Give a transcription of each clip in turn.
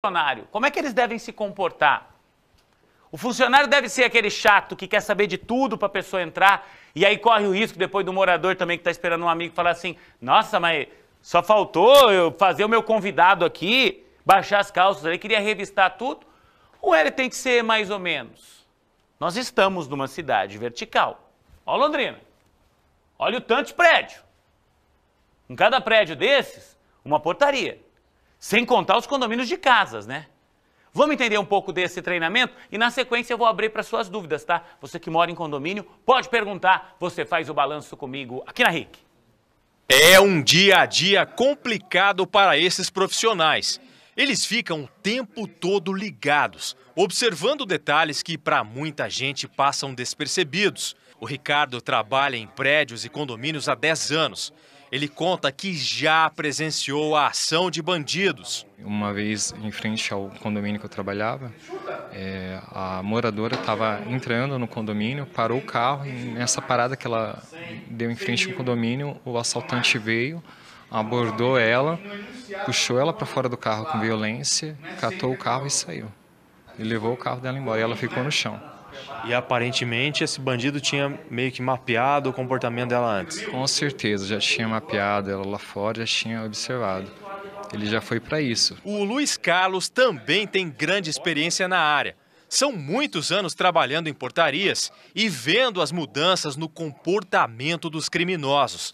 funcionário, como é que eles devem se comportar? O funcionário deve ser aquele chato que quer saber de tudo para a pessoa entrar e aí corre o risco depois do morador também que está esperando um amigo falar assim, nossa, mas só faltou eu fazer o meu convidado aqui, baixar as calças, ele queria revistar tudo. Ou ele tem que ser mais ou menos? Nós estamos numa cidade vertical. Ó Londrina, olha o tanto de prédio. Em cada prédio desses, uma portaria. Sem contar os condomínios de casas, né? Vamos entender um pouco desse treinamento e na sequência eu vou abrir para suas dúvidas, tá? Você que mora em condomínio, pode perguntar, você faz o balanço comigo aqui na RIC. É um dia a dia complicado para esses profissionais. Eles ficam o tempo todo ligados, observando detalhes que para muita gente passam despercebidos. O Ricardo trabalha em prédios e condomínios há 10 anos. Ele conta que já presenciou a ação de bandidos. Uma vez, em frente ao condomínio que eu trabalhava, a moradora estava entrando no condomínio, parou o carro e nessa parada que ela deu em frente ao condomínio, o assaltante veio, abordou ela, puxou ela para fora do carro com violência, catou o carro e saiu. E levou o carro dela embora e ela ficou no chão. E aparentemente esse bandido tinha meio que mapeado o comportamento dela antes. Com certeza, já tinha mapeado ela lá fora, já tinha observado. Ele já foi para isso. O Luiz Carlos também tem grande experiência na área. São muitos anos trabalhando em portarias e vendo as mudanças no comportamento dos criminosos.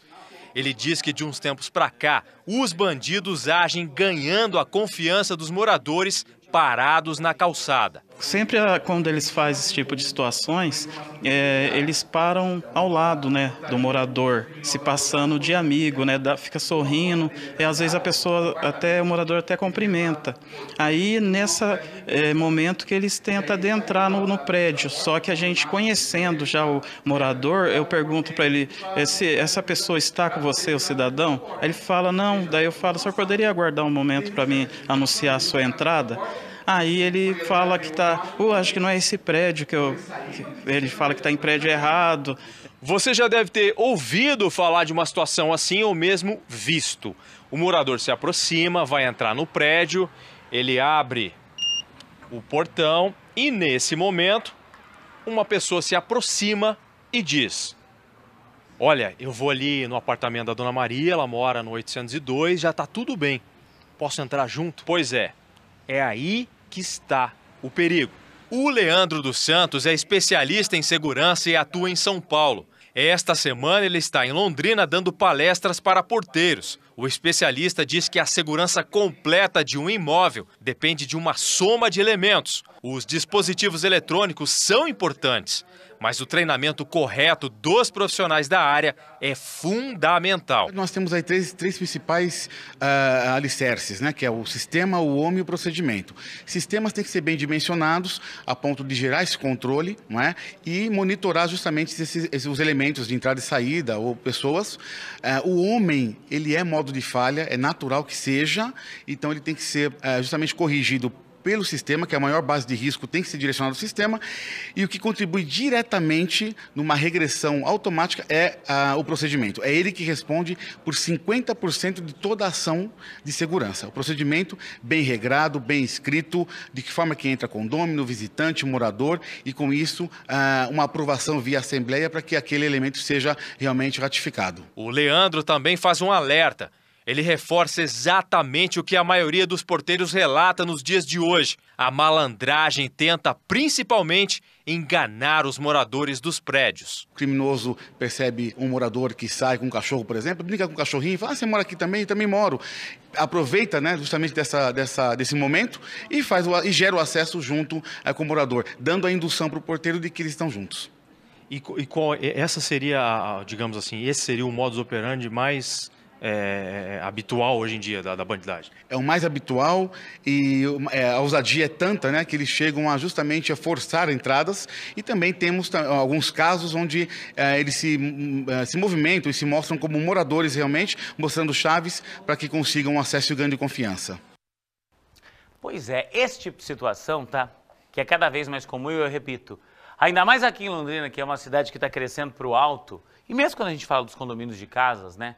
Ele diz que de uns tempos para cá, os bandidos agem ganhando a confiança dos moradores parados na calçada. Sempre quando eles fazem esse tipo de situações, eles param ao lado, né, do morador, se passando de amigo, né, fica sorrindo, e às vezes o morador até cumprimenta. Aí, nesse momento que eles tentam adentrar no prédio, só que a gente conhecendo já o morador, eu pergunto para ele, essa pessoa está com você, o cidadão? Aí ele fala, não. Daí eu falo, o senhor poderia aguardar um momento para mim anunciar a sua entrada? Aí ele fala que acho que não é esse prédio ele fala que está em prédio errado. Você já deve ter ouvido falar de uma situação assim ou mesmo visto. O morador se aproxima, vai entrar no prédio, ele abre o portão e nesse momento uma pessoa se aproxima e diz: olha, eu vou ali no apartamento da Dona Maria, ela mora no 802, já está tudo bem. Posso entrar junto? Pois é aí que está o perigo. O Leandro dos Santos é especialista em segurança e atua em São Paulo. Esta semana ele está em Londrina dando palestras para porteiros. O especialista diz que a segurança completa de um imóvel depende de uma soma de elementos. Os dispositivos eletrônicos são importantes, mas o treinamento correto dos profissionais da área é fundamental. Nós temos aí três principais alicerces, né? Que é o sistema, o homem e o procedimento. Sistemas têm que ser bem dimensionados a ponto de gerar esse controle, não é? E monitorar justamente os elementos de entrada e saída ou pessoas. O homem, ele é modo de falha, é natural que seja, então ele tem que ser justamente corrigido pelo sistema, que é a maior base de risco, tem que ser direcionado ao sistema, e o que contribui diretamente numa regressão automática é o procedimento. É ele que responde por 50% de toda a ação de segurança. O procedimento bem regrado, bem escrito, de que forma que entra condômino, visitante, morador, e com isso uma aprovação via assembleia para que aquele elemento seja realmente ratificado. O Leandro também faz um alerta. Ele reforça exatamente o que a maioria dos porteiros relata nos dias de hoje. A malandragem tenta principalmente enganar os moradores dos prédios. O criminoso percebe um morador que sai com um cachorro, por exemplo, brinca com o cachorrinho e fala, você mora aqui também? Eu também moro. Aproveita, né, justamente desse momento e gera o acesso junto com o morador, dando a indução para o porteiro de que eles estão juntos. Essa seria, digamos assim, esse seria o modus operandi mais habitual hoje em dia da bandidagem? É o mais habitual e a ousadia é tanta, né, que eles chegam justamente a forçar entradas, e também temos alguns casos onde eles se movimentam e se mostram como moradores realmente, mostrando chaves para que consigam acesso e ganho de confiança. Pois é, esse tipo de situação, tá, que é cada vez mais comum, e eu repito, ainda mais aqui em Londrina, que é uma cidade que está crescendo para o alto, e mesmo quando a gente fala dos condomínios de casas, né,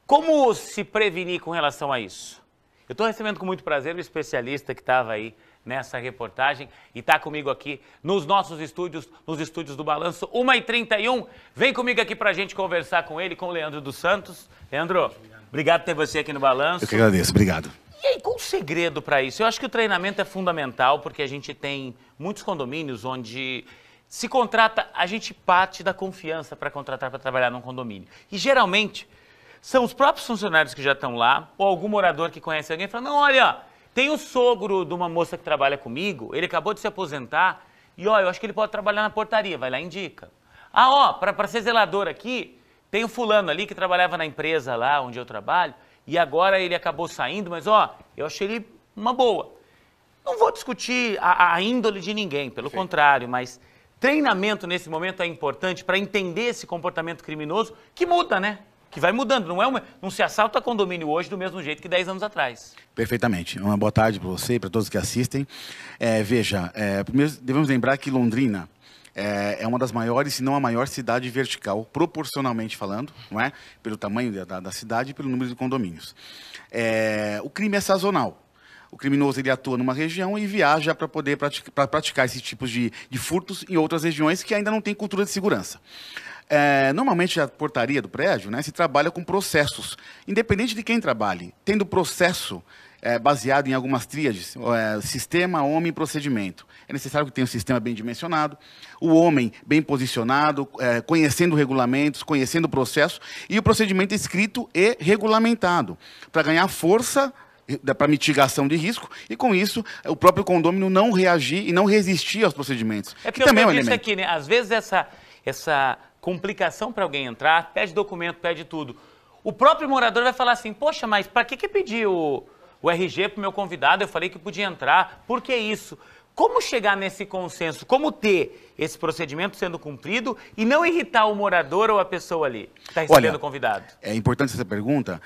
como se prevenir com relação a isso? Eu estou recebendo com muito prazer o especialista que estava aí nessa reportagem e está comigo aqui nos nossos estúdios, nos estúdios do Balanço, 1h31. Vem comigo aqui para a gente conversar com ele, com o Leandro dos Santos. Leandro, obrigado por ter você aqui no Balanço. Eu que agradeço, obrigado. E aí, qual o segredo para isso? Eu acho que o treinamento é fundamental, porque a gente tem muitos condomínios onde se contrata, a gente parte da confiança para contratar para trabalhar num condomínio. E geralmente são os próprios funcionários que já estão lá, ou algum morador que conhece alguém, falando, não, olha, tem o sogro de uma moça que trabalha comigo, ele acabou de se aposentar, e ó, eu acho que ele pode trabalhar na portaria, vai lá e indica. Ah, ó, para ser zelador aqui, tem o fulano ali que trabalhava na empresa lá onde eu trabalho, e agora ele acabou saindo, mas ó, eu achei ele uma boa. Não vou discutir a índole de ninguém, pelo contrário, mas treinamento nesse momento é importante para entender esse comportamento criminoso que muda, né? Que vai mudando, não se assalta condomínio hoje do mesmo jeito que 10 anos atrás. Perfeitamente. Uma boa tarde para você e para todos que assistem. Veja, primeiro devemos lembrar que Londrina é uma das maiores, se não a maior cidade vertical, proporcionalmente falando, não é? Pelo tamanho da cidade e pelo número de condomínios. O crime é sazonal. O criminoso ele atua numa região e viaja para poder praticar esses tipos de furtos em outras regiões que ainda não têm cultura de segurança. Normalmente a portaria do prédio, né, se trabalha com processos, independente de quem trabalhe, tendo processo baseado em algumas tríades, sistema, homem e procedimento. É necessário que tenha um sistema bem dimensionado, o homem bem posicionado, conhecendo regulamentos, conhecendo o processo e o procedimento escrito e regulamentado, para ganhar força para mitigação de risco, e com isso o próprio condômino não reagir e não resistir aos procedimentos. É porque que também eu é um disse elemento. aqui, né? Às vezes essa complicação para alguém entrar, pede documento, pede tudo. O próprio morador vai falar assim, poxa, mas para que pedir o RG para o meu convidado? Eu falei que podia entrar, por que isso? Como chegar nesse consenso? Como ter esse procedimento sendo cumprido e não irritar o morador ou a pessoa ali que está recebendo o convidado? É importante essa pergunta.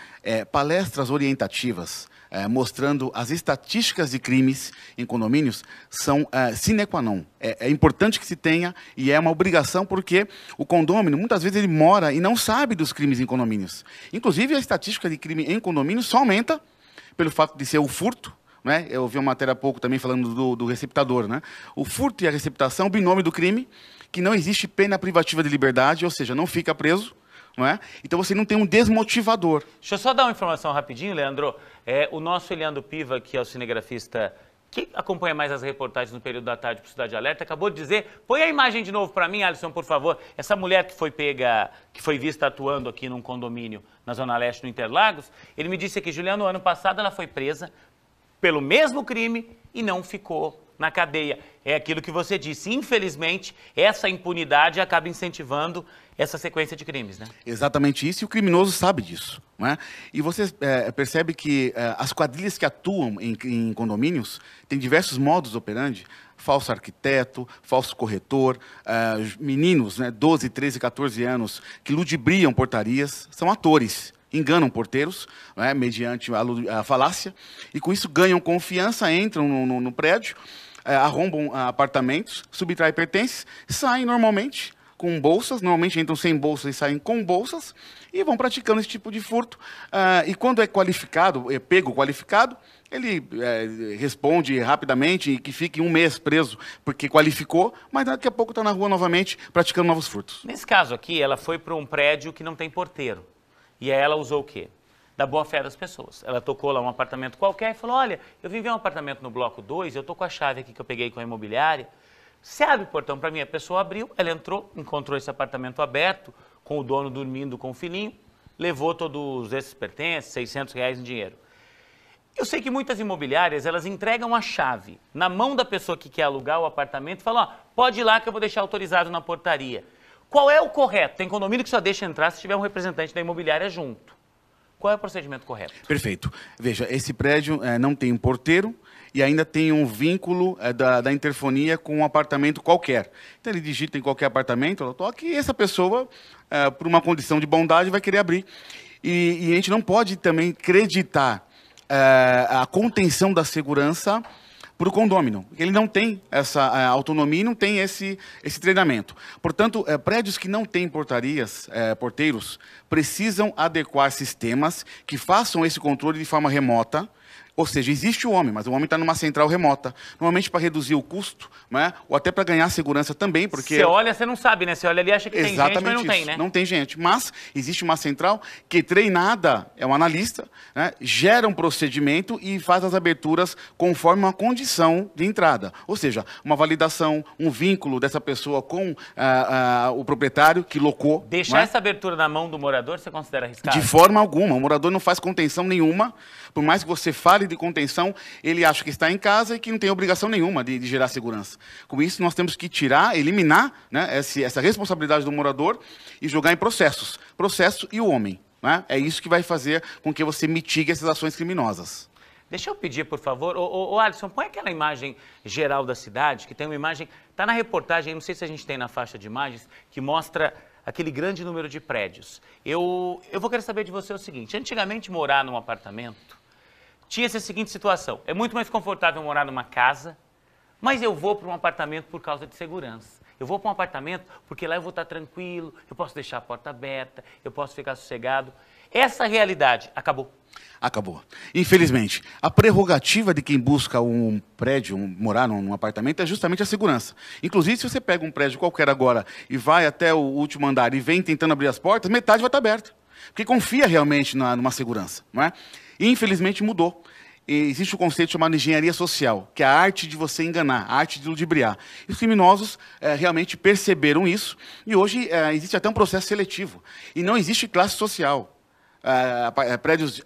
Palestras orientativas mostrando as estatísticas de crimes em condomínios são sine qua non. É importante que se tenha e é uma obrigação porque o condômino, muitas vezes, ele mora e não sabe dos crimes em condomínios. Inclusive, a estatística de crime em condomínios só aumenta pelo fato de ser o furto. Né? Eu ouvi uma matéria há pouco também falando do receptador. Né? O furto e a receptação, o binômio do crime, que não existe pena privativa de liberdade, ou seja, não fica preso. Não é? Então você não tem um desmotivador. Deixa eu só dar uma informação rapidinho, Leandro. O nosso Eliandro Piva, que é o cinegrafista que acompanha mais as reportagens no período da tarde para o Cidade Alerta, acabou de dizer, põe a imagem de novo para mim, Alisson, por favor. Essa mulher que foi pega, que foi vista atuando aqui num condomínio na Zona Leste, no Interlagos, ele me disse que, Juliano, ano passado ela foi presa pelo mesmo crime e não ficou na cadeia. É aquilo que você disse. Infelizmente, essa impunidade acaba incentivando essa sequência de crimes, né? Exatamente isso, e o criminoso sabe disso. Não é? E você percebe que as quadrilhas que atuam em condomínios têm diversos modus operandi, falso arquiteto, falso corretor, meninos, né, 12, 13, 14 anos, que ludibriam portarias, são atores. Enganam porteiros, né, mediante a falácia, e com isso ganham confiança, entram no prédio, arrombam apartamentos, subtraem pertences, saem normalmente com bolsas, normalmente entram sem bolsas e saem com bolsas, e vão praticando esse tipo de furto. E quando é qualificado, é pego qualificado, ele responde rapidamente e que fique 1 mês preso, porque qualificou, mas daqui a pouco está na rua novamente praticando novos furtos. Nesse caso aqui, ela foi para um prédio que não tem porteiro. E aí ela usou o quê? Da boa-fé das pessoas. Ela tocou lá um apartamento qualquer e falou, olha, eu vim ver um apartamento no bloco 2, eu tô com a chave aqui que eu peguei com a imobiliária. Você abre o portão para mim? A pessoa abriu, ela entrou, encontrou esse apartamento aberto, com o dono dormindo com o filhinho, levou todos esses pertences, R$600 em dinheiro. Eu sei que muitas imobiliárias, elas entregam a chave na mão da pessoa que quer alugar o apartamento e falam, ó, pode ir lá que eu vou deixar autorizado na portaria. Qual é o correto? Tem condomínio que só deixa entrar se tiver um representante da imobiliária junto. Qual é o procedimento correto? Perfeito. Veja, esse prédio não tem um porteiro e ainda tem um vínculo da interfonia com um apartamento qualquer. Então ele digita em qualquer apartamento, ela toca e essa pessoa, por uma condição de bondade, vai querer abrir. E a gente não pode também creditar a contenção da segurança para o condômino. Ele não tem essa autonomia e não tem esse treinamento. Portanto, prédios que não têm portarias, porteiros, precisam adequar sistemas que façam esse controle de forma remota, Ou seja, existe o homem, mas o homem está numa central remota. Normalmente para reduzir o custo, né? Ou até para ganhar segurança também, porque... Você olha, você não sabe, né? Você olha ali e acha que tem gente, mas não tem, né? Não tem gente. Mas existe uma central que, treinada, é um analista, né? Gera um procedimento e faz as aberturas conforme uma condição de entrada. Ou seja, uma validação, um vínculo dessa pessoa com o proprietário que locou. Deixar essa abertura na mão do morador, você considera arriscado? De forma alguma. O morador não faz contenção nenhuma. Por mais que você fale de contenção, ele acha que está em casa e que não tem obrigação nenhuma de gerar segurança. Com isso, nós temos que eliminar, né, essa responsabilidade do morador e jogar em processos. Processo e o homem. Né? É isso que vai fazer com que você mitigue essas ações criminosas. Deixa eu pedir, por favor, ô Alisson, põe aquela imagem geral da cidade, que tem uma imagem, está na reportagem, não sei se a gente tem na faixa de imagens, que mostra aquele grande número de prédios. Eu vou querer saber de você o seguinte, antigamente morar num apartamento tinha essa seguinte situação, é muito mais confortável morar numa casa, mas eu vou para um apartamento por causa de segurança. Eu vou para um apartamento porque lá eu vou estar tranquilo, eu posso deixar a porta aberta, eu posso ficar sossegado. Essa realidade acabou. Acabou. Infelizmente, a prerrogativa de quem busca um prédio, morar num apartamento, é justamente a segurança. Inclusive, se você pega um prédio qualquer agora e vai até o último andar e vem tentando abrir as portas, metade vai estar aberta. Porque confia realmente numa segurança. Não é? E, infelizmente, mudou. E existe um conceito chamado engenharia social, que é a arte de você enganar, a arte de ludibriar. E os criminosos realmente perceberam isso, e hoje existe até um processo seletivo. E não existe classe social. Prédios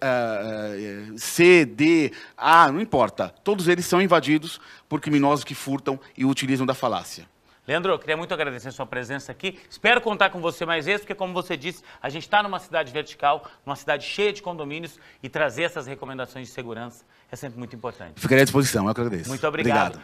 C, D, A, não importa. Todos eles são invadidos por criminosos que furtam e utilizam da falácia. Leandro, eu queria muito agradecer a sua presença aqui. Espero contar com você mais vezes, porque, como você disse, a gente está numa cidade vertical, numa cidade cheia de condomínios, e trazer essas recomendações de segurança é sempre muito importante. Ficarei à disposição, eu que agradeço. Muito obrigado.